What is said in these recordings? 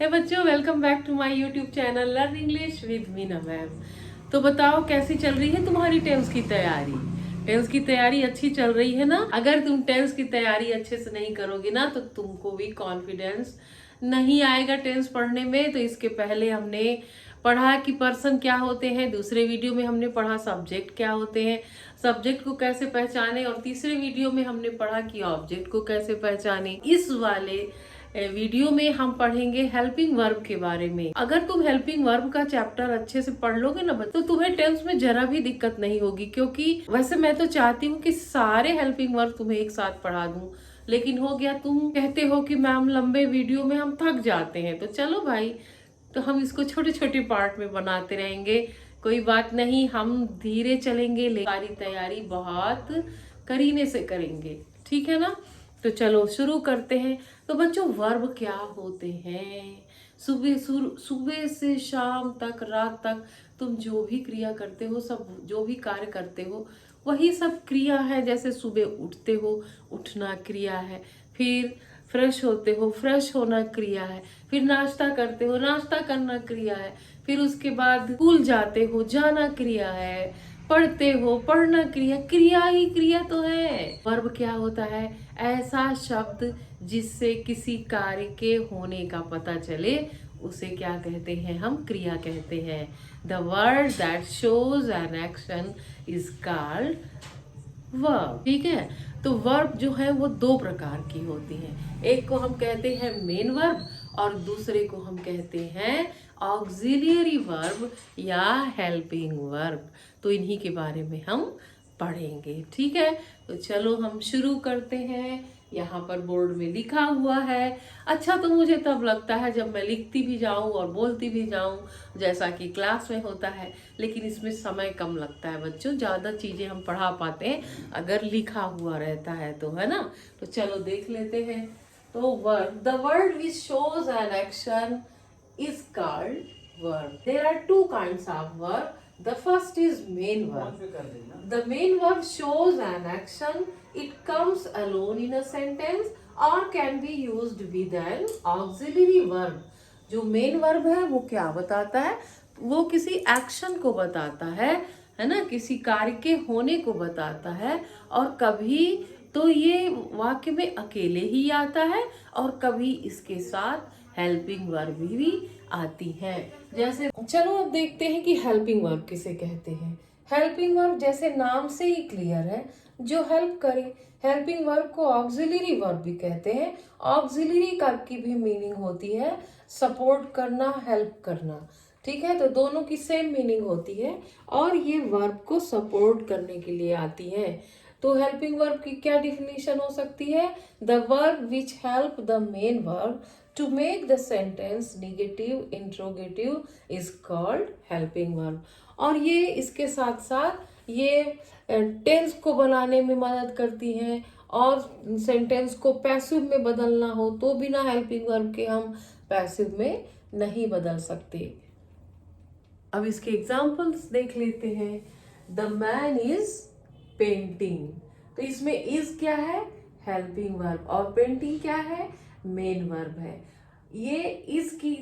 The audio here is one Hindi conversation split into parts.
हे बच्चों, welcome back to my YouTube channel learn English with Meena ma'am. तो बताओ कैसी चल रही है तुम्हारी टेंस की तैयारी। टेंस की तैयारी अच्छी चल रही है ना। अगर तुम टेंस की तैयारी अच्छे से नहीं करोगे ना तो तुमको भी कॉन्फिडेंस नहीं आएगा टेंस पढ़ने में। तो इसके पहले हमने पढ़ा कि पर्सन क्या होते हैं, दूसरे वीडियो में हमने पढ़ा सब्जेक्ट क्या होते हैं, सब्जेक्ट को कैसे पहचाने, और तीसरे वीडियो में हमने पढ़ा कि ऑब्जेक्ट को कैसे पहचाने। इस वाले वीडियो में हम पढ़ेंगे हेल्पिंग वर्ब के बारे में। अगर तुम हेल्पिंग वर्ब का चैप्टर अच्छे से पढ़ लोगे ना तो तुम्हें टेंस में जरा भी दिक्कत नहीं होगी, क्योंकि वैसे मैं तो चाहती हूँ कि सारे हेल्पिंग वर्ब तुम्हें एक साथ पढ़ा दूं, लेकिन हो गया तुम कहते हो कि मैम लंबे वीडियो में हम थक जाते हैं। तो चलो भाई, तो हम इसको छोटे छोटे पार्ट में बनाते रहेंगे। कोई बात नहीं, हम धीरे चलेंगे, सारी तैयारी बहुत करीने से करेंगे, ठीक है ना। तो चलो शुरू करते हैं। तो बच्चों, वर्ब क्या होते हैं? सुबह से शाम तक, रात तक तुम जो भी क्रिया करते हो, सब जो भी कार्य करते हो वही सब क्रिया है। जैसे सुबह उठते हो, उठना क्रिया है। फिर फ्रेश होते हो, फ्रेश होना क्रिया है। फिर नाश्ता करते हो, नाश्ता करना क्रिया है। फिर उसके बाद स्कूल जाते हो, जाना क्रिया है। पढ़ते हो, पढ़ना क्रिया, क्रिया ही क्रिया तो है। वर्ब क्या होता है? ऐसा शब्द जिससे किसी कार्य के होने का पता चले, उसे क्या कहते हैं? हम क्रिया कहते हैं। The word that shows an action is called verb, ठीक है। तो वर्ब जो है वो दो प्रकार की होती हैं। एक को हम कहते हैं मेन वर्ब और दूसरे को हम कहते हैं ऑक्सिलियरी वर्ब या हेल्पिंग वर्ब। तो इन्हीं के बारे में हम पढ़ेंगे, ठीक है। तो चलो हम शुरू करते हैं। यहाँ पर बोर्ड में लिखा हुआ है। अच्छा तो मुझे तब लगता है जब मैं लिखती भी जाऊँ और बोलती भी जाऊँ, जैसा कि क्लास में होता है। लेकिन इसमें समय कम लगता है बच्चों, ज़्यादा चीज़ें हम पढ़ा पाते हैं अगर लिखा हुआ रहता है तो, है ना। तो चलो देख लेते हैं। तो verb, the word which shows an action is called verb. There are two kinds of verb. The first is main verb. The main verb shows an action. It comes alone in a sentence or can be used with an auxiliary verb. जो मेन वर्ब है वो क्या बताता है? वो किसी एक्शन को बताता है ना, किसी कार्य के होने को बताता है। और कभी तो ये वाक्य में अकेले ही आता है और कभी इसके साथ हेल्पिंग वर्ब भी आती है। जैसे चलो अब देखते हैं कि हेल्पिंग वर्ब किसे कहते हैं। हेल्पिंग वर्ब जैसे नाम से ही क्लियर है, जो हेल्प करे। हेल्पिंग वर्ब को ऑक्सिलरी वर्ब भी कहते हैं। ऑक्सिलरी का की भी मीनिंग होती है सपोर्ट करना, हेल्प करना, ठीक है। तो दोनों की सेम मीनिंग होती है और ये वर्ब को सपोर्ट करने के लिए आती है। तो हेल्पिंग वर्ब की क्या डिफिनीशन हो सकती है? The verb which help the main verb to make the sentence negative interrogative is called helping verb. और ये इसके साथ साथ ये टेंस को बनाने में मदद करती हैं। और सेंटेंस को पैसिव में बदलना हो तो बिना हेल्पिंग वर्ब के हम पैसिव में नहीं बदल सकते। अब इसके एग्जाम्पल्स देख लेते हैं। The man is painting. तो इसमें इज क्या है? Helping verb. और पेंटिंग क्या है? मेन वर्ब है। ये इसकी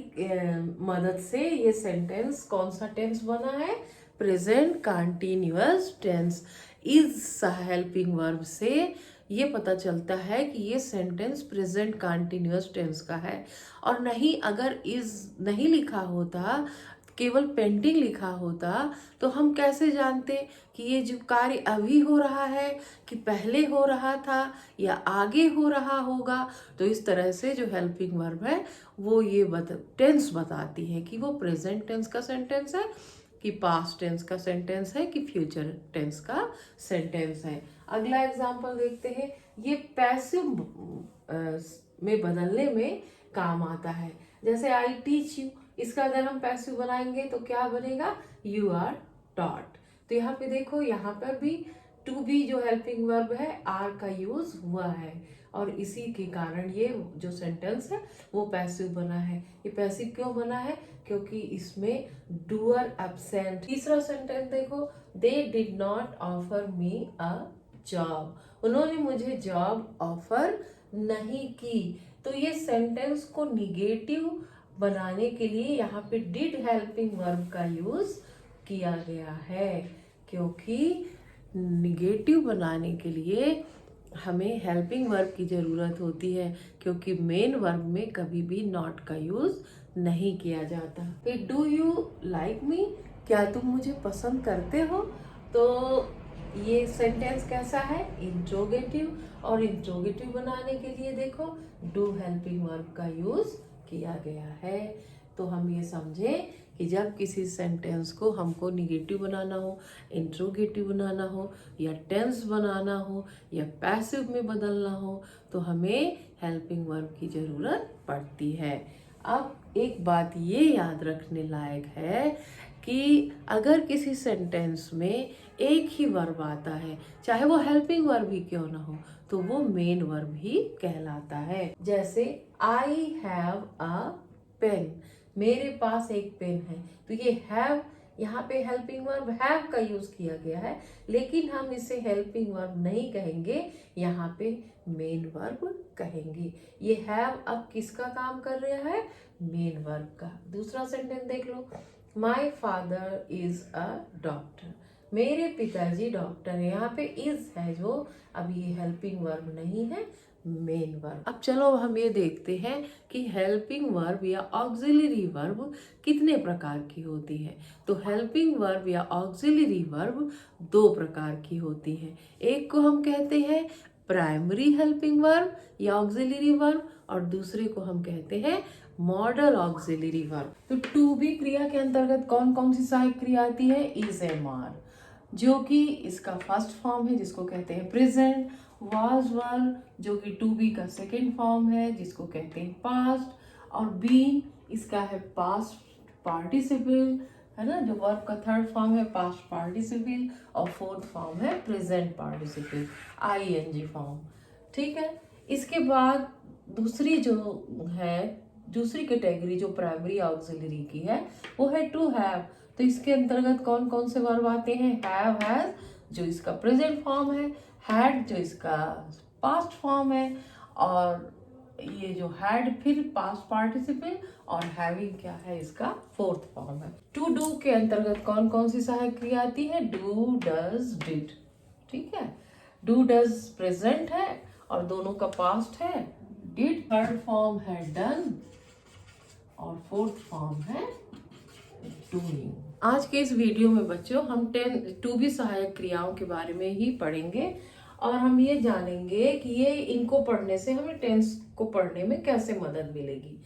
मदद से ये सेंटेंस कौन सा टेंस बना है? Present continuous tense. Is helping verb से ये पता चलता है कि ये सेंटेंस प्रेजेंट कंटिन्यूअस टेंस का है। और नहीं, अगर इज नहीं लिखा होता, केवल पेंटिंग लिखा होता, तो हम कैसे जानते कि ये जो कार्य अभी हो रहा है कि पहले हो रहा था या आगे हो रहा होगा। तो इस तरह से जो हेल्पिंग वर्ब है वो ये टेंस बताती है कि वो प्रेजेंट टेंस का सेंटेंस है कि पास्ट टेंस का सेंटेंस है कि फ्यूचर टेंस का सेंटेंस है। अगला एग्जांपल देखते हैं। ये पैसिव में बदलने में काम आता है। जैसे आई टीच यू, इसका अगर हम पैसिव बनाएंगे तो क्या बनेगा? You are taught. तो यहाँ पे देखो, यहाँ पर भी टू बी जो हेल्पिंग वर्ब है आर का यूज हुआ है और इसी के कारण ये जो सेंटेंस है वो पैसिव बना है। ये पैसिव क्यों बना है? क्योंकि इसमें डूअर एब्सेंट। तीसरा सेंटेंस देखो, they did not offer me a job. उन्होंने मुझे जॉब ऑफर नहीं की। तो ये सेंटेंस को निगेटिव बनाने के लिए यहाँ पे डिड हेल्पिंग वर्ब का यूज किया गया है, क्योंकि निगेटिव बनाने के लिए हमें हेल्पिंग वर्ब की ज़रूरत होती है, क्योंकि मेन वर्ब में कभी भी नॉट का यूज नहीं किया जाता। फिर डू यू लाइक मी, क्या तुम मुझे पसंद करते हो? तो ये सेंटेंस कैसा है? इंट्रोगेटिव, और इंट्रोगेटिव बनाने के लिए देखो डू हेल्पिंग वर्ब का यूज किया गया है। तो हम ये समझें कि जब किसी सेंटेंस को हमको निगेटिव बनाना हो, इंट्रोगेटिव बनाना हो, या टेंस बनाना हो, या पैसिव में बदलना हो, तो हमें हेल्पिंग वर्ब की ज़रूरत पड़ती है। अब एक बात ये याद रखने लायक है कि अगर किसी सेंटेंस में एक ही वर्ब आता है, चाहे वो हेल्पिंग वर्ब ही क्यों ना हो, तो वो मेन वर्ब ही कहलाता है। जैसे आई हैव अ पेन, मेरे पास एक पेन है, तो ये हैव यहाँ पे हेल्पिंग वर्ब हैव का यूज किया गया है, लेकिन हम इसे हेल्पिंग वर्ब नहीं कहेंगे, यहाँ पे मेन वर्ब कहेंगे। ये हैव अब किसका काम कर रहा है? मेन वर्ब का। दूसरा सेंटेंस देख लो, my father is a doctor, मेरे पिताजी डॉक्टर है। यहाँ पे इज है जो, अब ये हेल्पिंग वर्ब नहीं है, मेन वर्ब। अब चलो हम ये देखते हैं कि हेल्पिंग वर्ब या ऑक्सिलरी वर्ब कितने प्रकार की होती है। तो हेल्पिंग वर्ब या ऑक्सिलरी वर्ब दो प्रकार की होती है। एक को हम कहते हैं प्राइमरी हेल्पिंग वर्ब या ऑक्सिलरी वर्ब, और दूसरे को हम कहते हैं मॉडल ऑक्सिलरी वर्ब। तो टू बी क्रिया के अंतर्गत कौन कौन सी सहायक क्रिया आती है? इज एम आर, जो कि इसका फर्स्ट फॉर्म है जिसको कहते हैं प्रेजेंट। वाज वर, जो कि टू बी का सेकेंड फॉर्म है जिसको कहते हैं पास्ट। और बीन, इसका है पास्ट पार्टिसिपल, है ना, जो वर्ब का थर्ड फॉर्म है पास्ट पार्टिसिपल, और फोर्थ फॉर्म है प्रेजेंट पार्टिसिपल, आईएनजी फॉर्म। ठीक है। इसके बाद दूसरी जो है, दूसरी कैटेगरी जो प्राइमरी ऑक्सिलरी की है, वो है टू हैव। तो इसके अंतर्गत कौन कौन से वर्ब आते हैं? हैव, हैज, जो इसका प्रेजेंट फॉर्म है, हैड, जो इसका पास्ट फॉर्म है, और ये जो हैड फिर पास्ट पार्टिसिपल, और हैविंग क्या है, इसका फोर्थ फॉर्म है। टू डू के अंतर्गत कौन कौन सी सहायक क्रिया आती है? Do, does, did. ठीक है। डू डज प्रेजेंट है और दोनों का पास्ट है। डिड थर्ड फॉर्म है डन, और फोर्थ फॉर्म है डूइंग। आज के इस वीडियो में बच्चों हम टू बी सहायक क्रियाओं के बारे में ही पढ़ेंगे, और हम ये जानेंगे कि ये इनको पढ़ने से हमें टेंस को पढ़ने में कैसे मदद मिलेगी।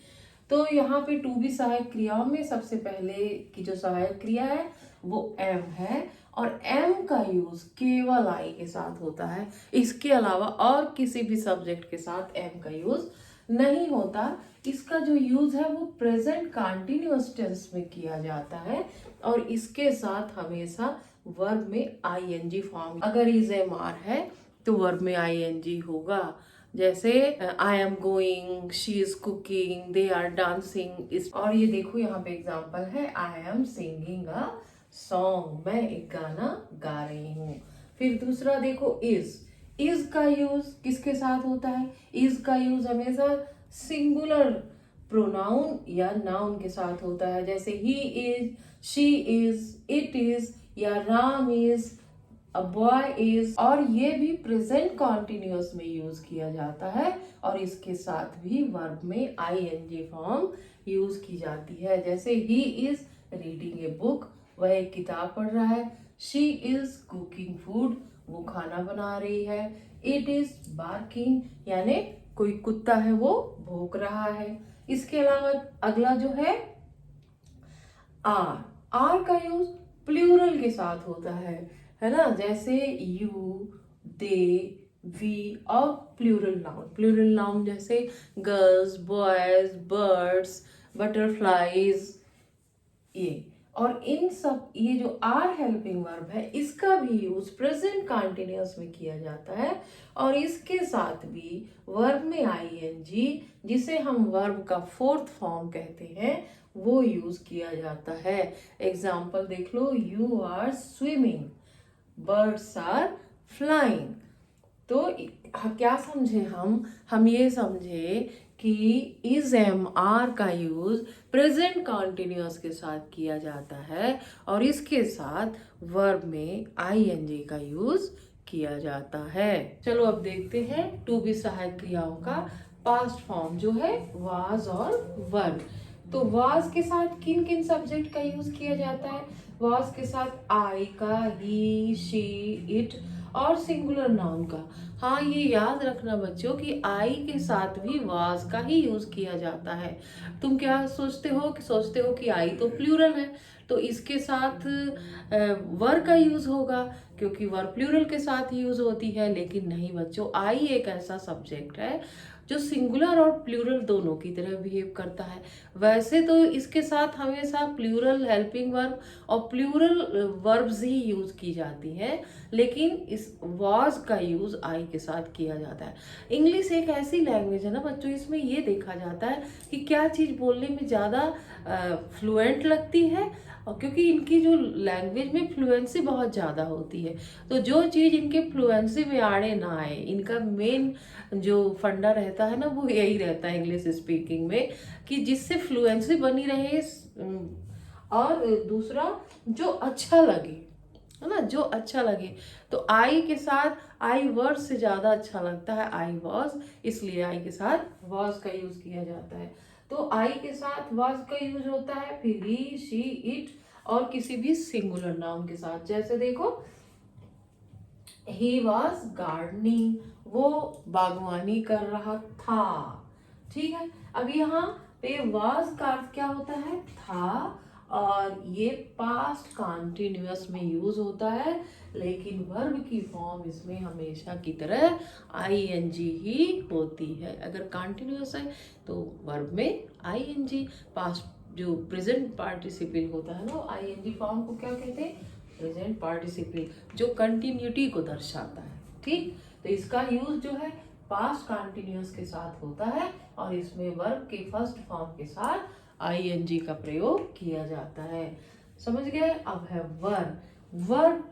तो यहाँ पे टू बी सहायक क्रियाओं में सबसे पहले की जो सहायक क्रिया है वो एम है, और एम का यूज केवल आई के साथ होता है। इसके अलावा और किसी भी सब्जेक्ट के साथ एम का यूज नहीं होता। इसका जो यूज है वो प्रेजेंट कंटिन्यूअस टेंस में किया जाता है, और इसके साथ हमेशा वर्ब में आईएनजी फॉर्म, अगर इज एम आर है तो वर्ब में आईएनजी होगा। जैसे I am going, she is cooking, they are dancing. इस और ये देखो यहाँ पे एग्जांपल है, I am singing a song, मैं एक गाना गा रही हूँ। फिर दूसरा देखो इज का यूज किसके साथ होता है? इज का यूज हमेशा सिंगुलर प्रोनाउन या नाउन के साथ होता है, जैसे ही is, she is, it is, या Ram is, a boy is. और ये भी प्रेजेंट कॉन्टिन्यूअस में यूज किया जाता है, और इसके साथ भी वर्ब में आईएनजी फॉर्म यूज की जाती है। जैसे ही इज रीडिंग ए बुक, वह एक किताब पढ़ रहा है। शी इज कुकिंग फूड, वो खाना बना रही है। इट इज बार्किंग, यानी कोई कुत्ता है वो भौंक रहा है। इसके अलावा अगला जो है आर का यूज प्लूरल के साथ होता है ना, जैसे यू, दे, वी, और प्लूरल नाउन जैसे गर्ल्स, बॉयज, बर्ड्स, बटरफ्लाईज, ये। और इन सब, ये जो आर हेल्पिंग वर्ब है इसका भी यूज प्रेजेंट कंटिन्यूअस में किया जाता है, और इसके साथ भी वर्ब में आईएनजी, जिसे हम वर्ब का फोर्थ फॉर्म कहते हैं, वो यूज किया जाता है। एग्जाम्पल देख लो, you are swimming, birds are flying. तो क्या समझे हम ये समझे कि इज एम आर का यूज प्रेजेंट कंटिन्यूअस के साथ किया जाता है और इसके साथ वर्ब में आईएनजी का यूज किया जाता है। चलो अब देखते हैं टू बी सहायक क्रियाओं का पास्ट फॉर्म जो है वाज और वर। तो वाज के साथ किन किन सब्जेक्ट का यूज किया जाता है? वाज के साथ आई का, ही, शी, इट और सिंगुलर नाउन का। हाँ, ये याद रखना बच्चों कि आई के साथ भी वाज का ही यूज किया जाता है। तुम क्या सोचते हो कि आई तो प्लूरल है तो इसके साथ वर का यूज होगा क्योंकि वर प्लूरल के साथ यूज होती है। लेकिन नहीं बच्चों, आई एक ऐसा सब्जेक्ट है जो सिंगुलर और प्लूरल दोनों की तरह बिहेव करता है। वैसे तो इसके साथ हमेशा प्लूरल हेल्पिंग वर्ब और प्लूरल वर्ब्स ही यूज की जाती हैं, लेकिन इस वाज का यूज आई के साथ किया जाता है। इंग्लिश एक ऐसी लैंग्वेज है ना बच्चों, इसमें ये देखा जाता है कि क्या चीज बोलने में ज्यादा फ्लुएंट लगती है, और क्योंकि इनकी जो लैंग्वेज में फ्लुएंसी बहुत ज़्यादा होती है, तो जो चीज़ इनके फ्लुएंसी में आड़े ना आए, इनका मेन जो फंडा रहता है ना वो यही रहता है इंग्लिश स्पीकिंग में, कि जिससे फ्लुएंसी बनी रहे और दूसरा जो अच्छा लगे, है ना, जो अच्छा लगे। तो आई के साथ आई वर्ड से ज़्यादा अच्छा लगता है आई वॉज, इसलिए आई के साथ वॉज का यूज़ किया जाता है। तो आई के साथ वॉज का यूज होता है, फिर ही, शी, इट और किसी भी सिंगुलर नाउन के साथ। जैसे देखो, ही वॉज गार्डनिंग, वो बागवानी कर रहा था। ठीक है, अब यहाँ पे वॉज का अर्थ क्या होता है? था, और ये पास्ट कंटिन्यूअस में यूज होता है, लेकिन वर्ब की फॉर्म इसमें हमेशा की तरह आईएनजी ही होती है। अगर कंटिन्यूअस है तो वर्ब में आईएनजी, पास्ट जो प्रेजेंट पार्टिसिपल होता है ना आईएनजी फॉर्म को क्या कहते हैं? प्रेजेंट पार्टिसिपल, जो कंटिन्यूटी को दर्शाता है। ठीक, तो इसका यूज जो है पास्ट कंटिन्यूअस के साथ होता है और इसमें वर्ब के फर्स्ट फॉर्म के साथ आईएनजी का प्रयोग किया जाता है। समझ गए? अब है वर्ब। वर्ब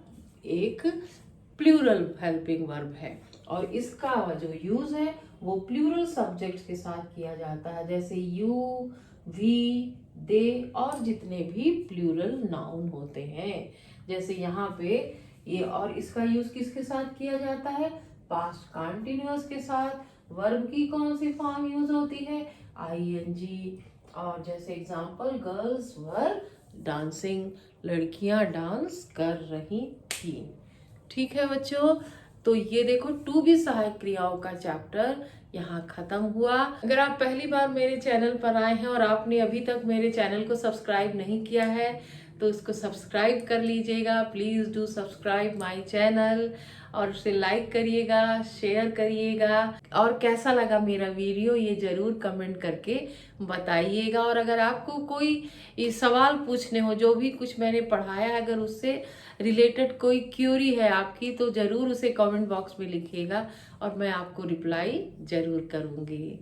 एक प्लूरल हेल्पिंग वर्ब है और इसका जो यूज है वो प्लूरल सब्जेक्ट के साथ किया जाता है, जैसे यू, वी, दे और जितने भी प्लूरल नाउन होते हैं। जैसे यहाँ पे ये, और इसका यूज किसके साथ किया जाता है? पास्ट कंटिन्यूअस के साथ। वर्ब की कौन सी फॉर्म यूज होती है? आईएनजी। और जैसे एग्जांपल, गर्ल्स वर डांसिंग, लड़कियां डांस कर रही थी। ठीक है बच्चों, तो ये देखो टू बी सहायक क्रियाओं का चैप्टर यहाँ खत्म हुआ। अगर आप पहली बार मेरे चैनल पर आए हैं और आपने अभी तक मेरे चैनल को सब्सक्राइब नहीं किया है तो इसको सब्सक्राइब कर लीजिएगा। Please do subscribe my channel और उसे लाइक करिएगा, शेयर करिएगा, और कैसा लगा मेरा वीडियो ये ज़रूर कमेंट करके बताइएगा। और अगर आपको कोई सवाल पूछने हो, जो भी कुछ मैंने पढ़ाया अगर उससे रिलेटेड कोई क्यूरी है आपकी तो ज़रूर उसे कमेंट बॉक्स में लिखिएगा और मैं आपको रिप्लाई ज़रूर करूँगी।